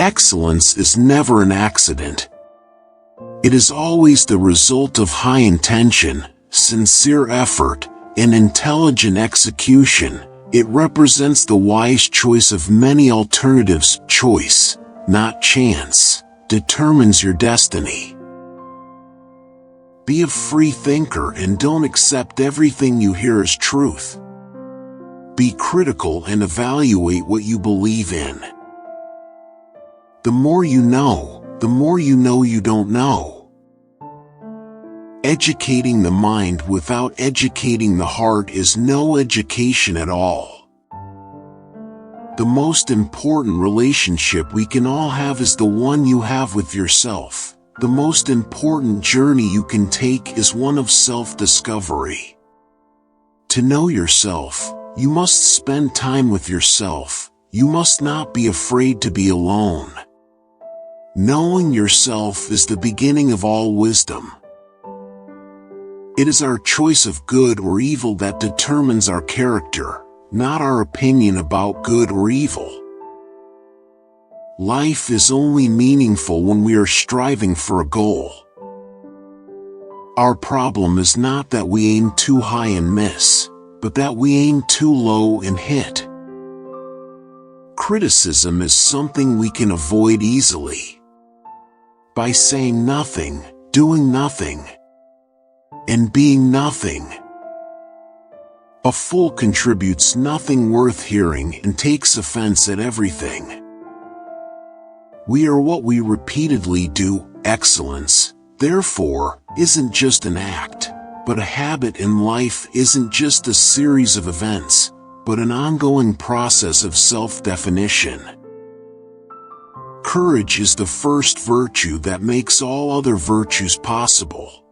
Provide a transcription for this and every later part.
Excellence is never an accident. It is always the result of high intention, sincere effort, and intelligent execution. It represents the wise choice of many alternatives. Choice, not chance, determines your destiny. Be a free thinker and don't accept everything you hear as truth. Be critical and evaluate what you believe in. The more you know, the more you know you don't know. Educating the mind without educating the heart is no education at all. The most important relationship we can all have is the one you have with yourself. The most important journey you can take is one of self-discovery. To know yourself, you must spend time with yourself. You must not be afraid to be alone. Knowing yourself is the beginning of all wisdom. It is our choice of good or evil that determines our character, not our opinion about good or evil. Life is only meaningful when we are striving for a goal. Our problem is not that we aim too high and miss, but that we aim too low and hit. Criticism is something we can avoid easily. By saying nothing, doing nothing, and being nothing. A fool contributes nothing worth hearing and takes offense at everything. We are what we repeatedly do. Excellence, therefore, isn't just an act, but a habit, and life isn't just a series of events, but an ongoing process of self-definition. Courage is the first virtue that makes all other virtues possible.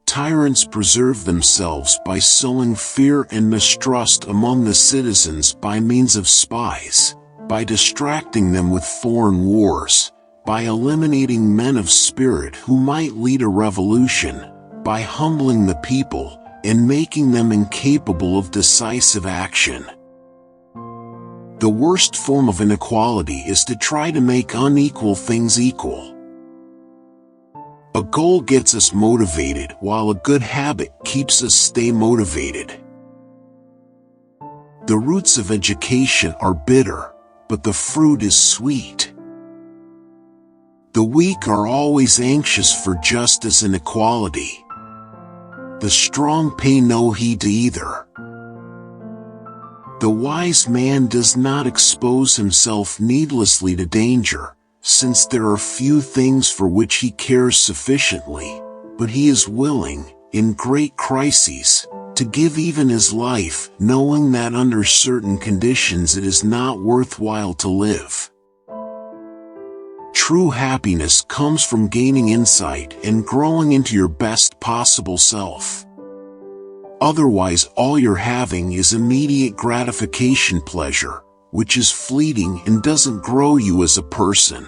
Tyrants preserve themselves by sowing fear and mistrust among the citizens by means of spies, by distracting them with foreign wars, by eliminating men of spirit who might lead a revolution, by humbling the people and making them incapable of decisive action. The worst form of inequality is to try to make unequal things equal. A goal gets us motivated, while a good habit keeps us stay motivated. The roots of education are bitter, but the fruit is sweet. The weak are always anxious for justice and equality. The strong pay no heed to either. The wise man does not expose himself needlessly to danger, since there are few things for which he cares sufficiently, but he is willing, in great crises, to give even his life, knowing that under certain conditions it is not worthwhile to live. True happiness comes from gaining insight and growing into your best possible self. Otherwise, all you're having is immediate gratification pleasure, which is fleeting and doesn't grow you as a person.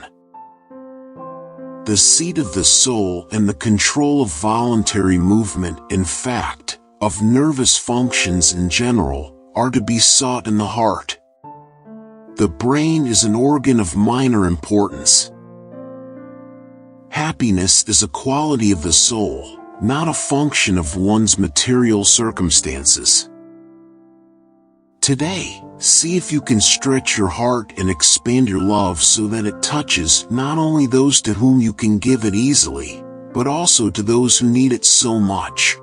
The seat of the soul and the control of voluntary movement, in fact, of nervous functions in general, are to be sought in the heart. The brain is an organ of minor importance. Happiness is a quality of the soul, not a function of one's material circumstances. Today, see if you can stretch your heart and expand your love so that it touches not only those to whom you can give it easily, but also to those who need it so much.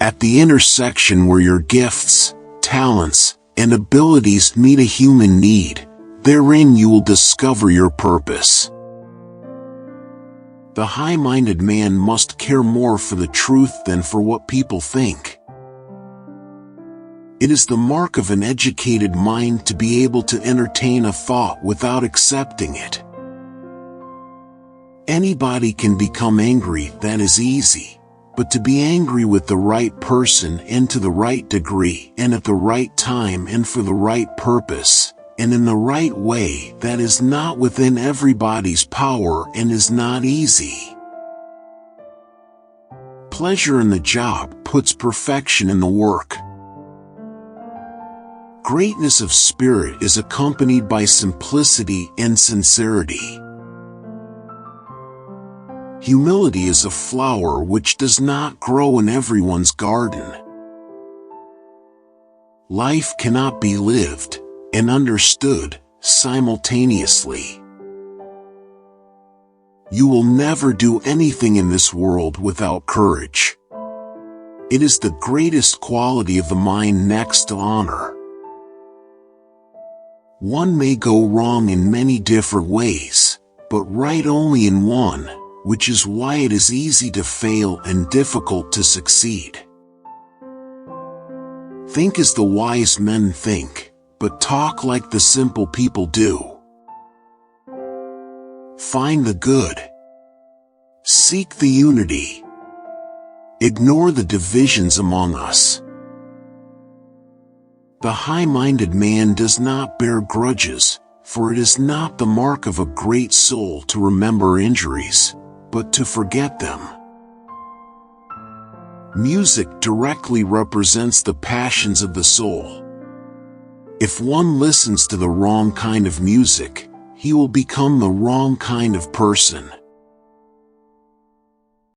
At the intersection where your gifts, talents, and abilities meet a human need, therein you will discover your purpose. The high-minded man must care more for the truth than for what people think. It is the mark of an educated mind to be able to entertain a thought without accepting it. Anybody can become angry, that is easy, but to be angry with the right person and to the right degree and at the right time and for the right purpose, and in the right way, that is not within everybody's power and is not easy. Pleasure in the job puts perfection in the work. Greatness of spirit is accompanied by simplicity and sincerity. Humility is a flower which does not grow in everyone's garden. Life cannot be lived and understood simultaneously. You will never do anything in this world without courage. It is the greatest quality of the mind next to honor. One may go wrong in many different ways, but right only in one, which is why it is easy to fail and difficult to succeed. Think as the wise men think, but talk like the simple people do. Find the good. Seek the unity. Ignore the divisions among us. The high-minded man does not bear grudges, for it is not the mark of a great soul to remember injuries, but to forget them. Music directly represents the passions of the soul. If one listens to the wrong kind of music, he will become the wrong kind of person.